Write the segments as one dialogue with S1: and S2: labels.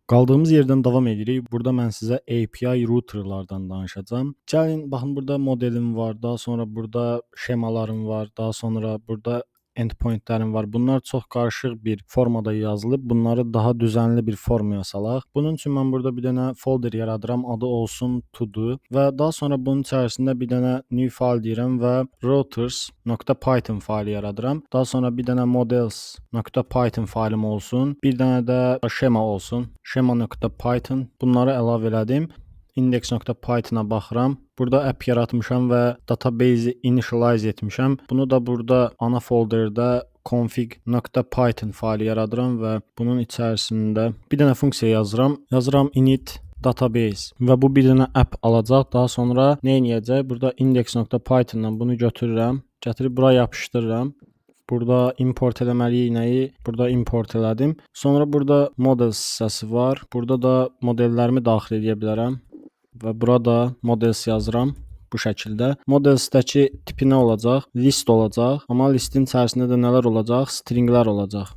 S1: Qaldığımız yerdən davam edirik. Burada mən sizə API routerlardan danışacağam. Gəlin, baxın burada modelim var, daha sonra burada şemalarım var, daha sonra burada endpointlərim var. Bunlar çox qarışıq bir formada yazılıb. Bunları daha düzənli bir formaya salaq. Bunun üçün mən burada bir dənə folder yaradıram. Adı olsun to-do və daha sonra bunun içərisində bir dənə new file deyirəm və routers.python faylı yaradıram. Daha sonra bir dənə models.python faylım olsun. Bir dənə də şema olsun. Schema.python. Bunları əlavə elədim. Index.python-a baxıram. Burada app yaratmışam və database-i initialize etmişəm. Bunu da burada ana folderdə config.python faylı yaradıram və bunun içərisində bir dənə funksiya yazıram. Yazıram init database və bu bir dənə app alacaq. Daha sonra nə edəcək? Burada index.python-dan bunu götürürəm. Gətirib bura yapışdırıram. Burada import eləməliyik nəyi? Burada import elədim. Sonra burada models hissəsi var. Burada da modellərimi daxil edə bilərəm. Və burada models yazıram bu şəkildə. Modelsdəki tipi nə olacaq? List olacaq. Amma listin içərisində də nələr olacaq? Stringlər olacaq.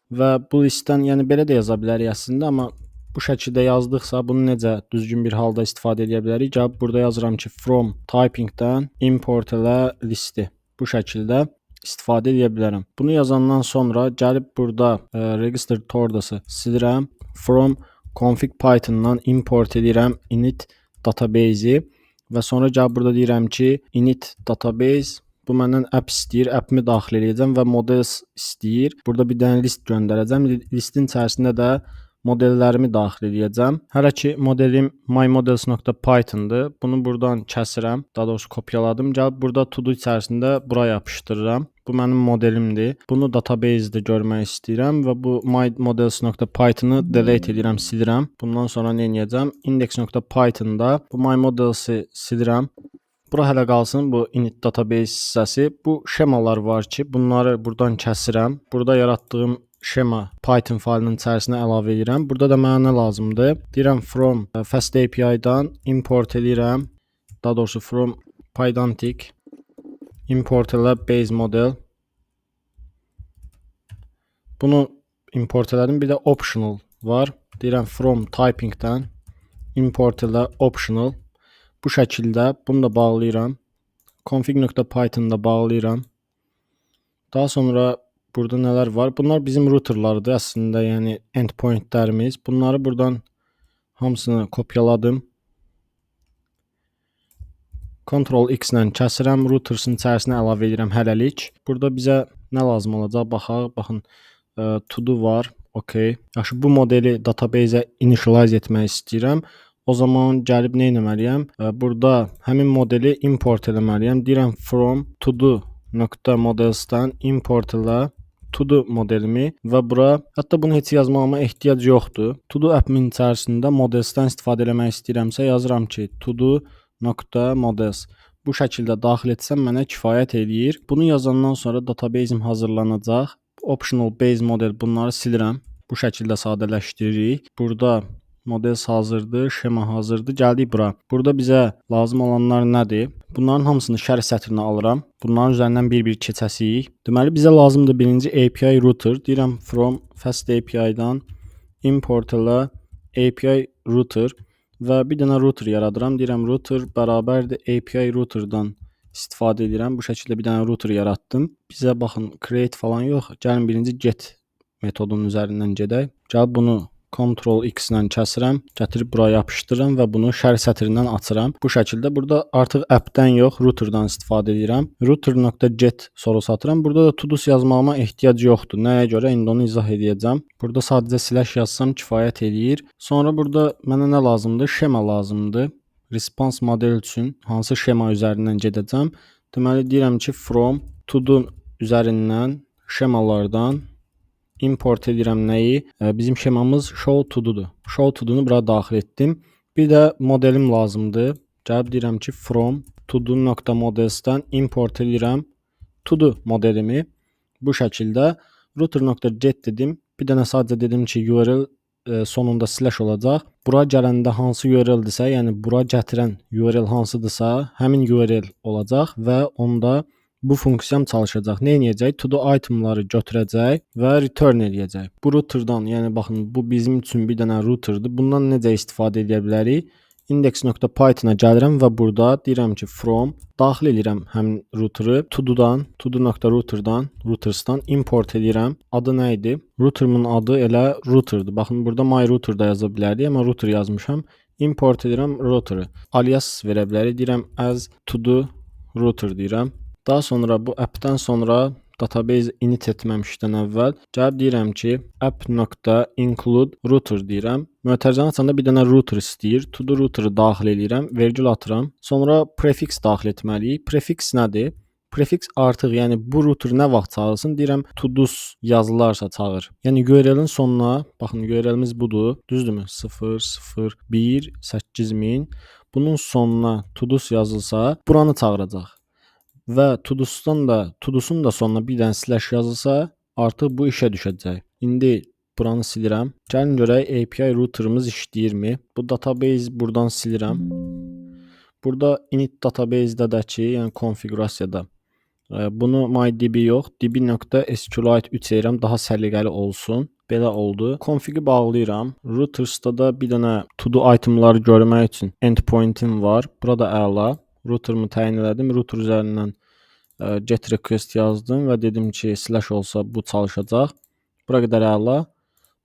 S1: Və bu listdən, yəni belə də yaza bilərik əslində, amma bu şəkildə yazdıqsa bunu necə düzgün bir halda istifadə edə bilərik? Gəlib burada yazıram ki, from typing-dən import elə listi. Bu şəkildə istifadə edə bilərəm. Bunu yazandan sonra gəlib burada register tordası silirəm. From config python-dan import edirəm init database-i və sonra gəlib burada deyirəm ki, init database bu məndən app istəyir, app'imi daxil edəcəm və models istəyir. Burada bir dənə list göndərəcəm. Listin içərisində də modellərimi daxil edəcəm. Hələ ki modelim mymodels.python-dır. Bunu buradan kəsirəm, daha doğrusu kopyaladım. Gəlib burada to-do içərisində bura yapışdırıram. Bu mənim modelimdir. Bunu database-də görmək istəyirəm və bu mymodels.python-ı delete edirəm, silirəm. Bundan sonra nə edəcəm? Index.python-da bu mymodels-i silirəm. Bura hələ qalsın bu init database hissəsi. Bu şemalar var ki, bunları buradan kəsirəm. Burada yaratdığım şema Python faylının içərisinə əlavə edirəm. Burada da mənə nə lazımdır? Deyirəm from fast API-dan import edirəm. Daha doğrusu from pydantic import elə base model. Bunu import elədim. Bir də optional var. Deyirəm from typing-dən import elə optional. Bu şəkildə bunu da bağlayıram. Config.python-da bağlayıram. Daha sonra burada nələr var? Bunlar bizim routerlardır əslində, yəni endpointlərimiz. Bunları buradan hamısını kopyaladım. Ctrl X ilə kəsirəm, routersın içərisinə əlavə edirəm hələlik. Burada bizə nə lazım olacaq? Baxaq, baxın, to-do var. Okay. Yaxşı, bu modeli database-ə initialize etmək istəyirəm. O zaman gəlib nə etməliyəm? Burada həmin modeli import etməliyəm. Deyirəm from to-do.models-dan import elə to-do modelimi və bura, hətta bunu heç yazmağıma ehtiyac yoxdur. To-do app-min içərisində models-dan istifadə etmək istəyirəmsə yazıram ki, to-do.models. Bu şəkildə daxil etsəm mənə kifayət edir. Bunu yazandan sonra database-im hazırlanacaq. Optional base model, bunları silirəm. Bu şəkildə sadələşdiririk. Burada models hazırdır, şema hazırdır. Gəldik bura. Burada bizə lazım olanlar nədir? Bunların hamısını şərh sətrinə alıram. Bunların üzərindən bir-bir keçəsiyik. Deməli bizə lazımdır birinci API router. Deyirəm from fast API-dan import elə API router və bir dənə router yaradıram. Deyirəm router bərabərdir API router-dan istifadə edirəm. Bu şəkildə bir dənə router yaratdım. Bizə baxın create falan yox. Gəlin birinci get metodunun üzərindən gedək. Gəlib bunu Ctrl X ilə kəsirəm, gətirib buraya yapışdırıram və bunu şərh sətrindən açıram. Bu şəkildə burada artıq app-dən yox, router-dan istifadə edirəm. Router.get sorusu atıram. Burada da to-do yazmağıma ehtiyac yoxdur. Nəyə görə? İndi onu izah edəcəm. Burada sadəcə slash yazsam kifayət edir. Sonra burada mənə nə lazımdır? Şema lazımdır. Response model üçün hansı şema üzərindən gedəcəm? Deməli deyirəm ki, from to-do üzərindən şemalardan import edirəm nəyi? Bizim şemamız show to-do'dur. Show to-do'nu bura daxil etdim. Bir də modelim lazımdır. Gəlib deyirəm ki, from to-do.models-dan import edirəm to-do modelimi. Bu şəkildə router.get dedim. Bir dənə sadəcə dedim ki, URL sonunda slash olacaq. Bura gələndə hansı URL-dirsə, yəni bura gətirən URL hansıdırsa, həmin URL olacaq və onda bu funksiyam çalışacaq. Nə edəcək? To do itemları götürəcək və return eləyəcək. Bu routerdan, yəni baxın, bu bizim üçün bir dənə routerdir. Bundan necə istifadə edə bilərik? Index.python-a gəlirəm və burada deyirəm ki, from daxil edirəm həmin routeri to-do-dan, to-do.routerdan, routersdan import edirəm. Adı nə idi? Routerumun adı elə routerdir. Baxın, burada my router da yaza bilərdik, amma router yazmışam. Import edirəm routeri. Alias verə bilərik. Deyirəm as to-do router deyirəm. Daha sonra bu app-dən sonra database init etməmişdən əvvəl gəlib deyirəm ki, app.include router deyirəm. Mötərizəni açanda bir dənə router istəyir. To-do routeri daxil edirəm, vergül atıram. Sonra prefix daxil etməliyik. Prefix nədir? Prefix artıq, yəni bu router nə vaxt çağırsın, deyirəm to-dos yazılarsa çağır. Yəni URL-in sonuna, baxın URL-imiz budur, düzdürmü? 001 8000. Bunun sonuna to-dos yazılsa, buranı çağıracaq. Və to-dosun da sonuna bir dənə slash yazılsa, artıq bu işə düşəcək. İndi buranı silirəm. Gəlin görək API routerımız işləyirmi? Bu database buradan silirəm. Burada init database-dədəki, yəni konfiqurasiyada bunu MyDB yox, db.sqlite 3 edirəm, daha səliqəli olsun. Belə oldu. Konfigi bağlayıram. Routersda da bir dənə to-do itemları görmək üçün endpoint-im var. Burada əla. Routerumu təyin elədim. Router üzərindən get request yazdım və dedim ki, slash olsa bu çalışacaq. Bura qədər əla.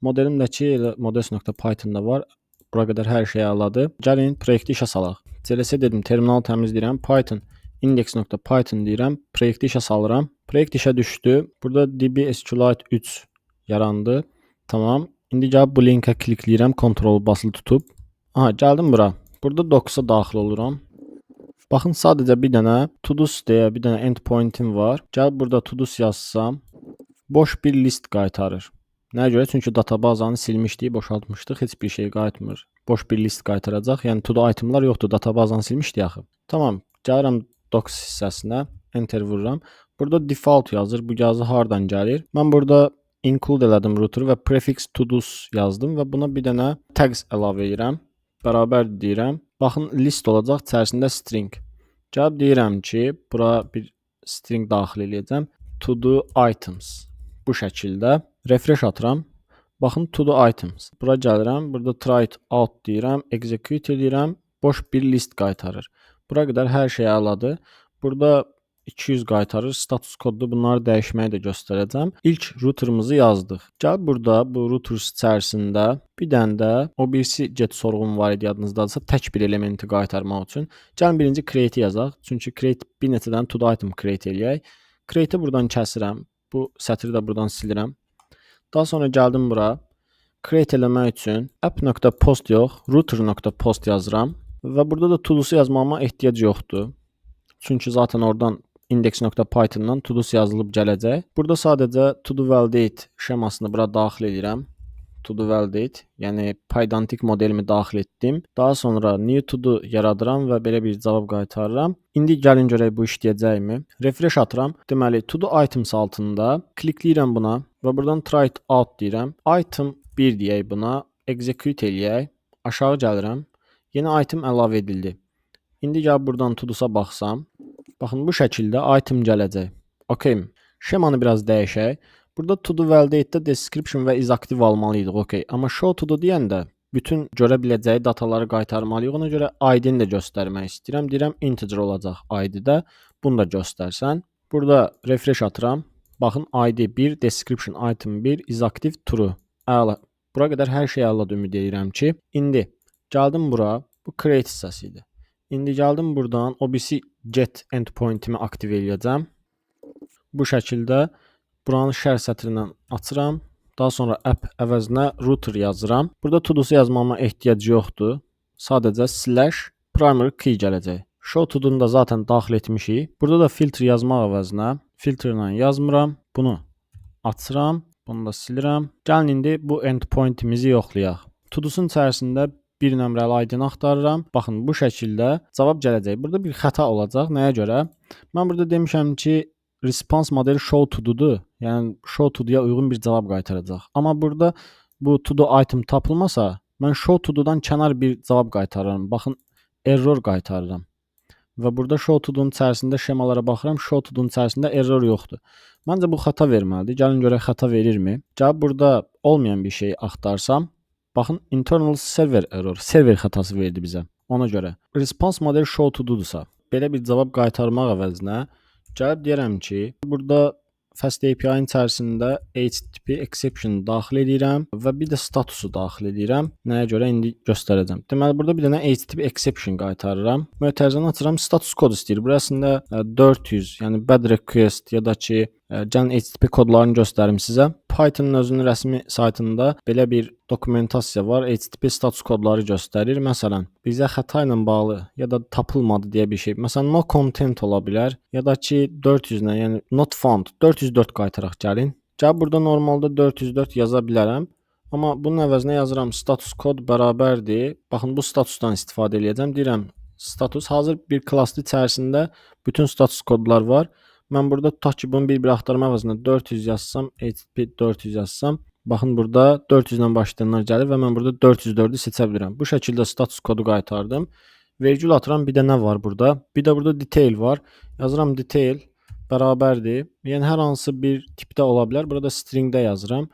S1: Modelimdəki elə models.python-da var. Bura qədər hər şey əladır. Gəlin proyekti işə salaq. CLS dedim, terminalı təmizləyirəm. Python index.python deyirəm. Proyekti işə salıram. Proyekt işə düşdü. Burada db SQLite 3 yarandı. Tamam. İndi gəlib bu linkə klikləyirəm. Ctrl basılı tutub. Aha, gəldim bura. Burada docs-a daxil oluram. Baxın, sadəcə bir dənə to-dos deyə bir dənə endpoint-im var. Gəlib burada to-dos yazsam, boş bir list qaytarır. Nəyə görə? Çünki databazanı silmişdik, boşaltmışdıq, heç bir şey qayıtmır. Boş bir list qaytaracaq. Yəni to-do itemlar yoxdur, databazanı silmişdik axı. Tamam, gəlirəm docs hissəsinə, enter vururam. Burada default yazır. Bu yazı hardan gəlir? Mən burada include elədim router və prefix to-dos yazdım və buna bir dənə tags əlavə edirəm. Bərabər deyirəm. Baxın, list olacaq, içərisində string. Gəlib deyirəm ki, bura bir string daxil edəcəm. To do items. Bu şəkildə refresh atıram. Baxın, to do items. Bura gəlirəm, burada try it out deyirəm, execute edirəm, boş bir list qaytarır. Bura qədər hər şey əladır. Burada 200 qaytarır, status koddur, bunları dəyişməyi də göstərəcəm. İlk routerımızı yazdıq. Gəl burada bu routers içərisində bir dənə də o birisi get sorğum var idi, yadınızdadırsa, tək bir elementi qaytarmaq üçün. Gəlin birinci create yazaq. Çünki create bir neçə dənə to do item create eləyək. Create-i buradan kəsirəm. Bu sətri də buradan silirəm. Daha sonra gəldim bura. Create eləmək üçün app.post yox, router.post yazıram və burada da to-do'su yazmama ehtiyac yoxdur. Çünki zaten oradan index.python-dan to-dos yazılıb gələcək. Burada sadəcə to-do validate şemasını bura daxil edirəm. To-do validate, yəni pydantic modelimi daxil etdim. Daha sonra new to-do yaradıram və belə bir cavab qaytarıram. İndi gəlin görək bu işləyəcəkmi? Refresh atıram. Deməli, to-do items altında klikləyirəm buna və buradan try it out deyirəm. Item 1 deyək buna, execute eləyək. Aşağı gəlirəm. Yeni item əlavə edildi. İndi gəl buradan to-do'sa baxsam, baxın bu şəkildə item gələcək. Okay. Şemanı biraz dəyişək. Burada to do validate'də description və is aktiv almalıydıq. Okay. Amma show to do deyəndə bütün görə biləcəyi dataları qaytarmalıyıq. Ona görə ID-ni də göstərmək istəyirəm. Deyirəm integer olacaq ID-də. Bunu da göstərsən. Burada refresh atıram. Baxın ID 1, description item 1, is aktiv true. Əla. Bura qədər hər şey əladır, ümid edirəm ki. İndi gəldim bura. Bu create hissəsi idi. İndi gəldim buradan OBC get endpoint-imi aktiv eləyəcəm. Bu şəkildə buranı şərh sətrindən açıram. Daha sonra app əvəzinə router yazıram. Burada to-do'su yazmama ehtiyac yoxdur. Sadəcə slash primary key gələcək. Show to-do'nu da zaten daxil etmişik. Burada da filter yazmaq əvəzinə filterlə yazmıram. Bunu açıram. Bunu da silirəm. Gəlin indi bu endpoint-imizi yoxlayaq. To-do'sun içərisində bir nömrəli ID-ni axtarıram. Baxın, bu şəkildə cavab gələcək. Burada bir xəta olacaq. Nəyə görə? Mən burada demişəm ki, response modeli show to-do'dur. Yəni show to-do'ya uyğun bir cavab qaytaracaq. Amma burada bu to-do item tapılmasa, mən show to-do'dan kənar bir cavab qaytarıram. Baxın, error qaytarıram. və burada show to-do'nun içərisində şemalara baxıram, show to-do'nun içərisində error yoxdur. Məncə bu xəta verməlidir. Gəlin görək xəta verirmi? Gəlib burada olmayan bir şey axtarsam, baxın internal server error, server xətası verdi bizə. Ona görə response model show to-do'dursa, belə bir cavab qaytarmaq əvəzinə gəlib deyirəm ki, burada Fast API-nin içərisində HTTP exception daxil edirəm və bir də statusu daxil edirəm. Nəyə görə indi göstərəcəm. Deməli burada bir dənə HTTP exception qaytarıram. Mötərizəni açıram, status kod istəyir. Burasında 400, yəni bad request ya da ki, gəlin HTTP kodlarını göstərim sizə. Python-un özünün rəsmi saytında belə bir dokumentasiya var. HTTP status kodları göstərir. Məsələn, bizə xəta ilə bağlı ya da tapılmadı deyə bir şey. Məsələn, no content ola bilər ya da ki 400-lə, yəni not found 404 qaytaraq gəlin. Gəlib burada normalda 404 yaza bilərəm. Amma bunun əvəzinə yazıram status kod bərabərdir. Baxın bu statusdan istifadə edəcəm. Deyirəm status hazır bir klassın içərisində bütün status kodlar var. Mən burada tutaq ki, bunu bir-bir axtarma əvəzinə 400 yazsam, HTTP 400 yazsam, baxın burada 400 ilə başlayanlar gəlir və mən burada 404-ü seçə bilirəm. Bu şəkildə status kodu qaytardım. Vergül atıram, bir də nə var burada? Bir də burada detail var. Yazıram detail bərabərdir. Yəni hər hansı bir tipdə ola bilər. Burada stringdə yazıram.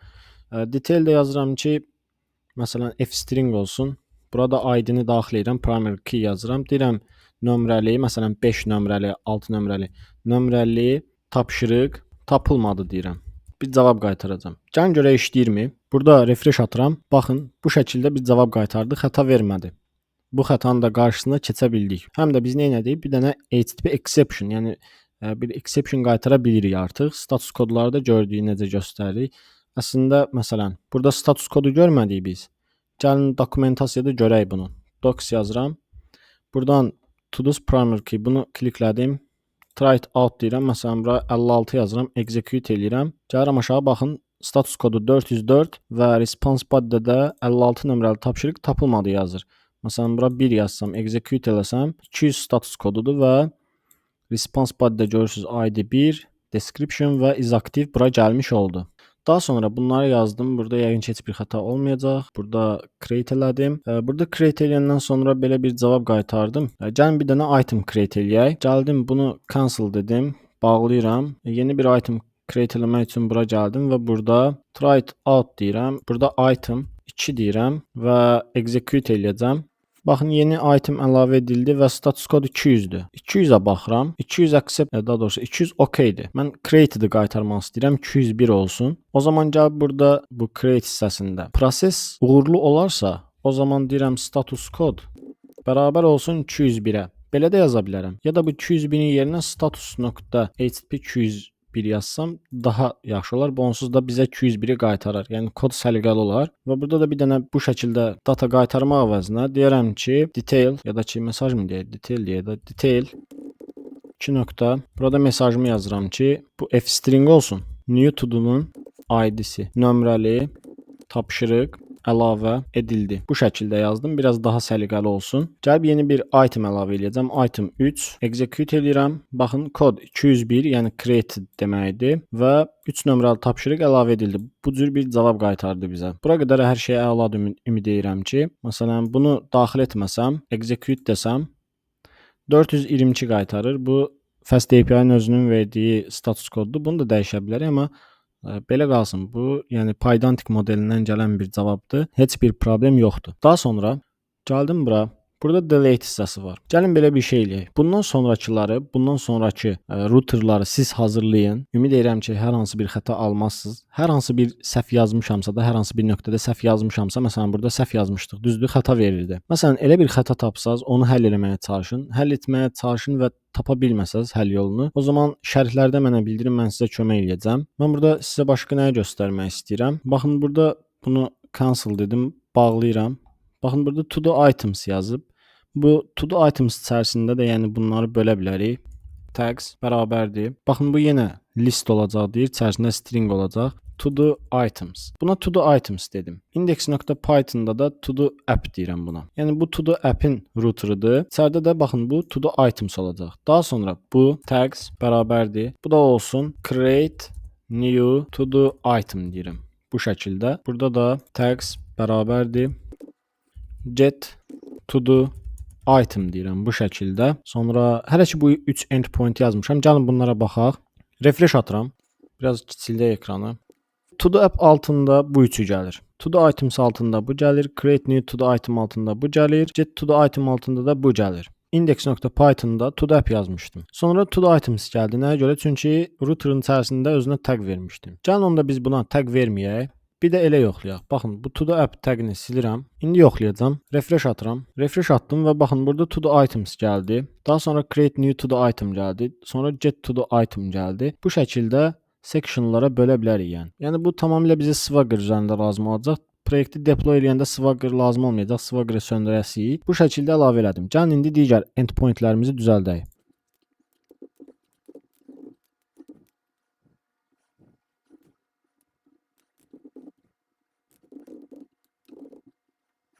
S1: Detaildə yazıram ki, məsələn f-string olsun. Burada ID-ni daxil edirəm, primary key yazıram. Deyirəm nömrəli, məsələn 5 nömrəli, 6 nömrəli tapşırıq tapılmadı deyirəm. Bir cavab qaytaracağam. Gəlin görək işləyirmi? Burada refresh atıram. Baxın, bu şəkildə bir cavab qaytardı, xəta vermədi. Bu xətanın da qarşısına keçə bildik. Həm də biz nə etdik? Bir dənə HTTP exception, yəni bir exception qaytara bilirik artıq. Status kodları da gördüyü necə göstəririk. Əslində, məsələn, burada status kodu görmədik biz. Gəlin dokumentasiyada görək bunu. Docs yazıram. Buradan to-do's primary key bunu kliklədim. Try it out deyirəm. Məsələn, bura 56 yazıram. Execute eləyirəm. Gəlirəm aşağı baxın. Status kodu 404 və response body'də 56 nömrəli tapşırıq tapılmadı yazır. Məsələn, bura 1 yazsam, execute eləsəm 200 status kodudur və response body'də görürsüz ID 1, description və is active bura gəlmiş oldu. Daha sonra bunları yazdım. Burada yəqin ki heç bir xəta olmayacaq. Burada create elədim. Burada create eləyəndən sonra belə bir cavab qaytardım. Gəlin bir dənə item create eləyək. Gəldim bunu cancel dedim. Bağlayıram. Yeni bir item create eləmək üçün bura gəldim və burada try it out deyirəm. Burada item 2 deyirəm və execute eləyəcəm. Baxın, yeni item əlavə edildi və status kod 200-dür. 200-ə baxıram. 200 accept, daha doğrusu 200 okeydir. Mən created-i qaytarmaq istəyirəm, 201 olsun. O zaman gəlib burada bu create hissəsində proses uğurlu olarsa, o zaman deyirəm status kod bərabər olsun 201-ə. Belə də yaza bilərəm. Ya da bu 201-in yerinə status.htp 201 yazsam daha yaxşı olar. Bu onsuz da bizə 201-i qaytarar. Yəni kod səliqəli olar. Və burada da bir dənə bu şəkildə data qaytarmaq əvəzinə deyirəm ki, detail ya da ki, mesaj mı deyək, detail deyə də detail 2 nöqtə. Burada mesajımı yazıram ki, bu f-string olsun. New to-do'nun ID-si nömrəli tapşırıq əlavə edildi. Bu şəkildə yazdım. Biraz daha səliqəli olsun. Gəlib yeni bir item əlavə edəcəm. Item 3. Execute edirəm. Baxın, kod 201, yəni created deməkdir və 3 nömrəli tapşırıq əlavə edildi. Bu cür bir cavab qaytardı bizə. Bura qədər hər şeyə əladır, ümid edirəm ki, məsələn, bunu daxil etməsəm, execute desəm 422 qaytarır. Bu Fast API-nin özünün verdiyi status koddur. Bunu da dəyişə bilərik, amma belə qalsın. Bu, yəni Pydantic modelindən gələn bir cavabdır. Heç bir problem yoxdur. Daha sonra gəldim bura. Burada delete hissəsi var. Gəlin belə bir şey eləyək. Bundan sonrakıları, bundan sonrakı routerları siz hazırlayın. Ümid edirəm ki, hər hansı bir xəta almazsınız. Hər hansı bir səhv yazmışamsa da, hər hansı bir nöqtədə səhv yazmışamsa, məsələn burada səhv yazmışdıq, düzdür, xəta verirdi. Məsələn, elə bir xəta tapsaz, onu həll etməyə çalışın. Həll etməyə çalışın və tapa bilməsəz həll yolunu, o zaman şərhlərdə mənə bildirin, mən sizə kömək eləyəcəm. Mən burada sizə başqa nəyi göstərmək istəyirəm. Baxın, burada bunu cancel dedim, bağlayıram. Baxın, burada to do items yazıb. Bu to do items içərisində də yəni bunları bölə bilərik. Tags bərabərdir. Baxın, bu yenə list olacaq deyir, içərisində string olacaq. To do items. Buna to do items dedim. Index.python'da da to do app deyirəm buna. Yəni bu to do app'in routerıdır. İçəridə də baxın bu to do items olacaq. Daha sonra bu tags bərabərdir. Bu da olsun create new to do item deyirəm. Bu şəkildə. Burada da tags bərabərdir get to do item deyirəm bu şəkildə. Sonra hələ ki bu 3 endpoint yazmışam. Gəlin bunlara baxaq. Refresh atıram. Biraz kiçildək ekranı. To do app altında bu üçü gəlir. To do items altında bu gəlir. Create new to do item altında bu gəlir. Get to do item altında da bu gəlir. Index.pythonda to do app yazmışdım. Sonra to do items gəldi. Nəyə görə? Çünki router'ın içərisində özünə tag vermişdim. Gəlin onda biz buna tag verməyək. Bir də elə yoxlayaq. Baxın, bu to do app tagini silirəm. İndi yoxlayacağam. Refresh atıram. Refresh atdım və baxın burada to do items gəldi. Daha sonra create new to do item gəldi. Sonra get to do item gəldi. Bu şəkildə sectionlara bölə bilərik yəni. Yəni bu tamamilə bizə Swagger üzərində lazım olacaq. Proyekti deploy edəndə Swagger lazım olmayacaq. Swagger'ı söndürəsiyik. Bu şəkildə əlavə elədim. Gəlin indi digər endpointlərimizi düzəldək.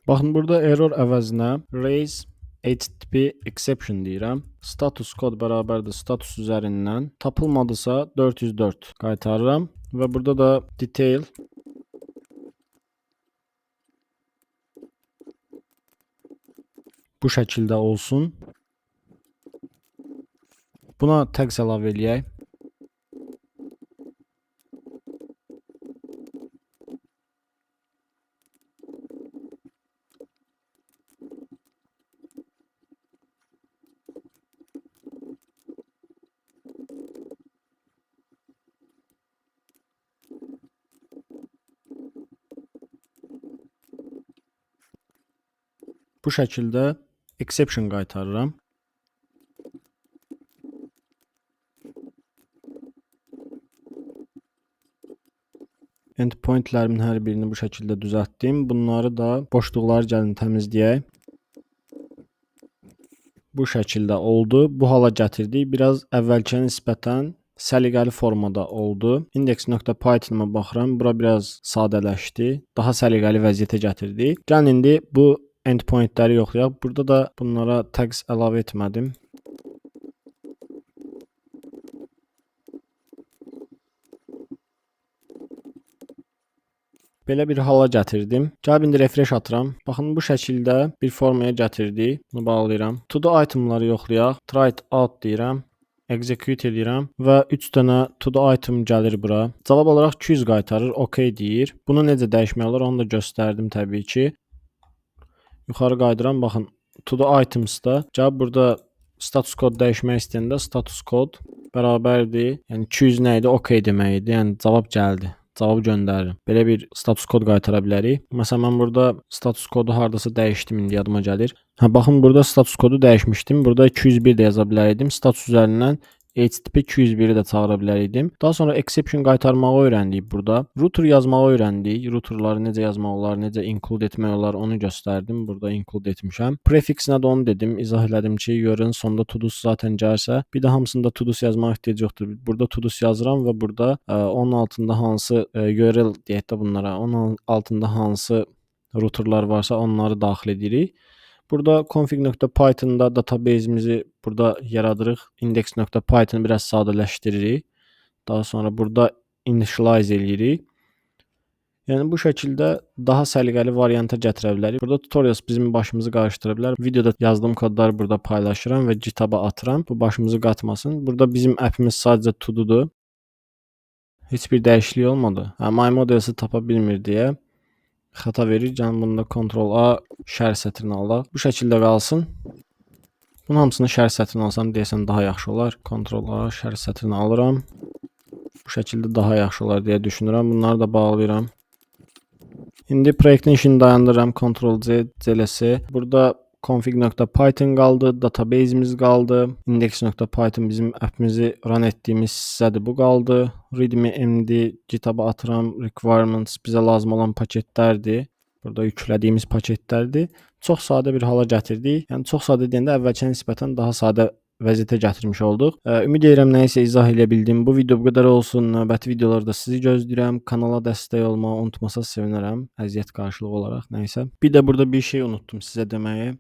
S1: Baxın burada error əvəzinə raise HTTP exception deyirəm. Status kod bərabərdir status üzərindən. Tapılmadısa 404 qaytarıram və burada da detail bu şəkildə olsun. Buna tags əlavə eləyək. Bu şəkildə exception qaytarıram. Endpointlərimin hər birini bu şəkildə düzəltdim. Bunları da boşluqları gəlin təmizləyək. Bu şəkildə oldu. Bu hala gətirdik. Biraz əvvəlkiyə nisbətən səliqəli formada oldu. Index.python-a baxıram. Bura biraz sadələşdi. Daha səliqəli vəziyyətə gətirdi. Gəlin indi bu endpointləri yoxlayaq. Burada da bunlara tags əlavə etmədim. Belə bir hala gətirdim. Gəlib indi refresh atıram. Baxın bu şəkildə bir formaya gətirdik. Bunu bağlayıram. To do itemları yoxlayaq. Try it out deyirəm. Execute edirəm və 3 dənə to do item gəlir bura. Cavab olaraq 200 qaytarır. OK deyir. Bunu necə dəyişmək olar onu da göstərdim təbii ki. Yuxarı qaydıram. Baxın to do itemsda gəlib burada status kod dəyişmək istəyəndə status kod bərabərdir. Yəni 200 nə idi? OK demək idi. Yəni cavab gəldi. Cavabı göndəririm. Belə bir status kod qaytara bilərik. Məsələn, mən burada status kodu hardasa dəyişdim, indi yadıma gəlir. Baxın, burada status kodu dəyişmişdim. Burada 201 də yaza bilərdim. Status üzərindən HTTP 201-i də çağıra bilərdim. Daha sonra exception qaytarmağı öyrəndik burada. Router yazmağı öyrəndik. Routerları necə yazmaq olar, necə include etmək olar, onu göstərdim. Burada include etmişəm. Prefix nədir onu dedim, izah elədim ki, görün sonda to-dos zaten gəlsə, bir də hamısında to-dos yazmaq ehtiyac yoxdur. Burada to-dos yazıram və burada onun altında hansı URL deyək də bunlara, onun altında hansı routerlar varsa onları daxil edirik. Burada config.python'da database'imizi burada yaradırıq. Index.python biraz sadələşdiririk. Daha sonra burada initialize eləyirik. Yəni bu şəkildə daha səliqəli varianta gətirə bilərik. Burada tutorials bizim başımızı qarışdıra bilər. Videoda yazdığım kodları burada paylaşıram və GitHub-a atıram. Bu başımızı qatmasın. Burada bizim appimiz sadəcə to-do'dur. Heç bir dəyişiklik olmadı. My models-i tapa bilmir deyə xəta verir. Gəlin bunda Ctrl-A şərh sətrini alaq. Bu şəkildə qalsın. Bunun hamısını şərh sətrini alsam deyəsən daha yaxşı olar. Ctrl-A şərh sətrini alıram. Bu şəkildə daha yaxşı olar deyə düşünürəm. Bunları da bağlayıram. İndi proyektin işini dayandırıram. Ctrl-C, CLS. Burada config.python qaldı, database'imiz qaldı. Index.python bizim appimizi run etdiyimiz hissədir, bu qaldı. Readme.md GitHub-a atıram. Requirements bizə lazım olan paketlərdir. Burada yüklədiyimiz paketlərdir. Çox sadə bir hala gətirdik. Yəni çox sadə deyəndə əvvəlkinə nisbətən daha sadə vəziyyətə gətirmiş olduq. Ümid edirəm nəyisə izah edə bildim. Bu video bu qədər olsun. Növbəti videolarda sizi gözləyirəm. Kanala dəstək olmağı unutmasanız sevinərəm. Əziyyət qarşılığı olaraq nəysə. Bir də burada bir şey unutdum sizə deməyi.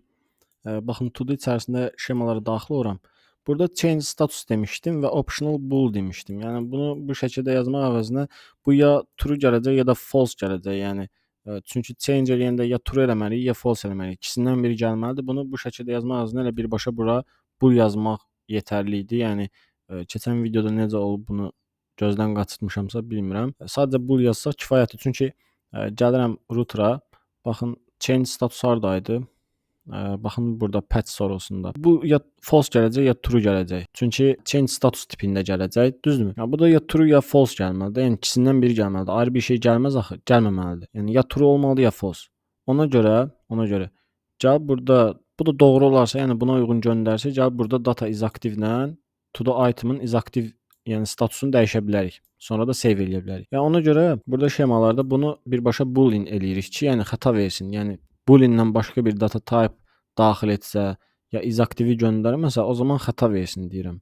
S1: Baxın, to-do içərisində şemalara daxil oluram. Burada change status demişdim və optional bool demişdim. Yəni bunu bu şəkildə yazmaq əvəzinə bu ya true gələcək ya da false gələcək. Yəni Çünki change eləyəndə ya true eləməliyik, ya false eləməliyik. İkisindən biri gəlməlidir. Bunu bu şəkildə yazmaq əvəzinə elə birbaşa bura bool yazmaq yetərli idi. Yəni keçən videoda necə olub bunu gözdən qaçırtmışamsa bilmirəm. Sadəcə bool yazsaq kifayətdir. Çünki gəlirəm router'a, baxın change status hardaydı? Baxın burada patch sorusunda. Bu ya false gələcək, ya true gələcək. Çünki change status tipində gələcək, düzdürmü? Ya bu da ya true ya false gəlməlidir. Yəni ikisindən biri gəlməlidir. Ayrı bir şey gəlməz axı, gəlməməlidir. Yəni ya true olmalıdır, ya false. Ona görə gəl burada bu da doğru olarsa, yəni buna uyğun göndərsə, gəl burada data is active ilə to the item-ın is active, yəni statusunu dəyişə bilərik. Sonra da save eləyə bilərik. Yəni ona görə burada şemalarda bunu birbaşa boolean eləyirik ki, yəni xəta versin. Yəni boolean-dən başqa bir data type daxil etsə, ya is active-i göndərməsə, o zaman xəta versin deyirəm.